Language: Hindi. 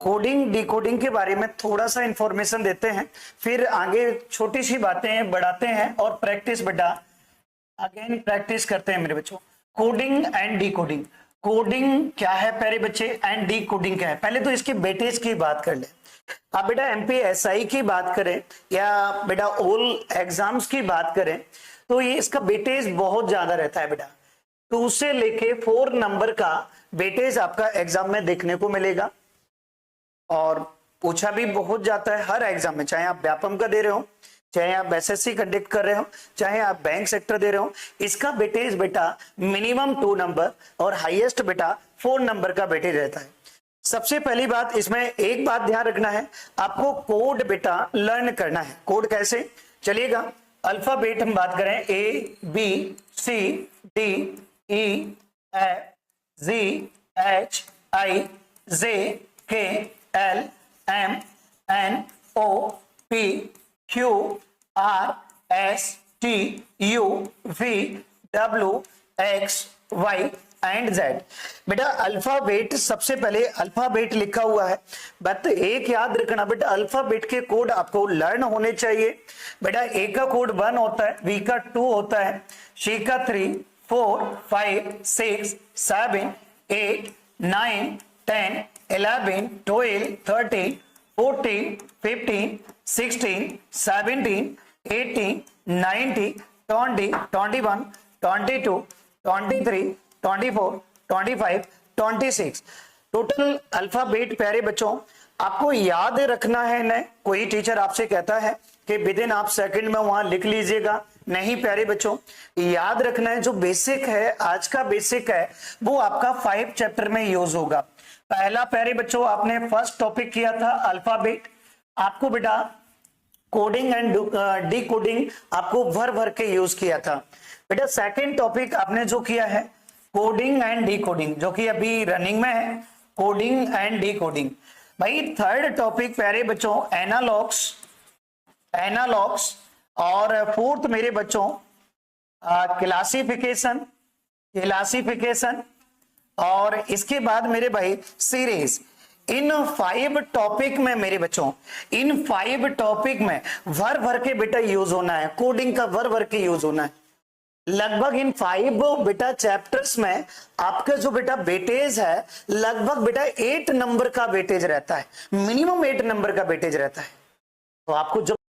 कोडिंग डिकोडिंग के बारे में थोड़ा सा इंफॉर्मेशन देते हैं, फिर आगे छोटी सी बातें बढ़ाते हैं और प्रैक्टिस बेटा अगेन प्रैक्टिस करते हैं मेरे बच्चों। कोडिंग एंड डिकोडिंग, कोडिंग क्या है प्यारे बच्चे एंड डिकोडिंग क्या है, पहले तो इसके बेटेज की बात कर ले। आप बेटा एमपीएसआई की बात करें या बेटा ऑल एग्जाम्स की बात करें तो ये इसका बेटेज बहुत ज्यादा रहता है बेटा, 2 से लेके 4 नंबर का बेटेज आपका एग्जाम में देखने को मिलेगा और पूछा भी बहुत जाता है हर एग्जाम में, चाहे आप व्यापम का दे रहे हो, चाहे आप एसएससी कंडक्ट कर रहे हो, चाहे आप बैंक सेक्टर दे रहे हो, इसका बेटेज बेटा मिनिमम 2 नंबर और हाईएस्ट बेटा 4 नंबर का बेटेज रहता है। सबसे पहली बात इसमें एक बात ध्यान रखना है, आपको कोड बेटा लर्न करना है। कोड कैसे चलिएगा, अल्फाबेट हम बात करें A B C D E F G H I J K L M N O P Q R S T U V W X Y and Z. बेटा अल्फाबेट, सबसे पहले अल्फाबेट लिखा हुआ है, बट एक याद रखना बेटा अल्फाबेट के कोड आपको लर्न होने चाहिए। बेटा ए का कोड 1 होता है, बी का 2 होता है, सी का 3 4 5 6 7 8 9 10 11 12 13 14 15 16 17 18 19 20 21 22 23 24 25 26 टोटल अल्फाबेट प्यारे बच्चों आपको याद रखना है। न कोई टीचर आपसे कहता है कि विद इन आप सेकंड में वहां लिख लीजिएगा, नहीं प्यारे बच्चों याद रखना है। जो बेसिक है आज का बेसिक है वो आपका 5 चैप्टर में यूज होगा। पहला प्यारे बच्चों आपने फर्स्ट टॉपिक किया था अल्फाबेट, आपको बेटा कोडिंग एंड डिकोडिंग आपको भर भर के यूज किया था। बेटा सेकंड टॉपिक आपने जो किया है कोडिंग एंड डिकोडिंग, जो कि अभी रनिंग में है, कोडिंग एंड डिकोडिंग। भाई थर्ड टॉपिक प्यारे बच्चों एनालॉग्स, एनालॉग्स और फोर्थ मेरे बच्चों क्लासिफिकेशन, क्लासिफिकेशन और इसके बाद मेरे भाई सीरीज। इन 5 टॉपिक में मेरे बच्चों, इन 5 टॉपिक में भर भर के बेटा यूज होना है, कोडिंग का भर भर के यूज होना है। लगभग इन 5 बेटा चैप्टर्स में आपका जो बेटा वेटेज है लगभग बेटा 8 नंबर का वेटेज रहता है, मिनिमम 8 नंबर का वेटेज रहता है। तो आपको जो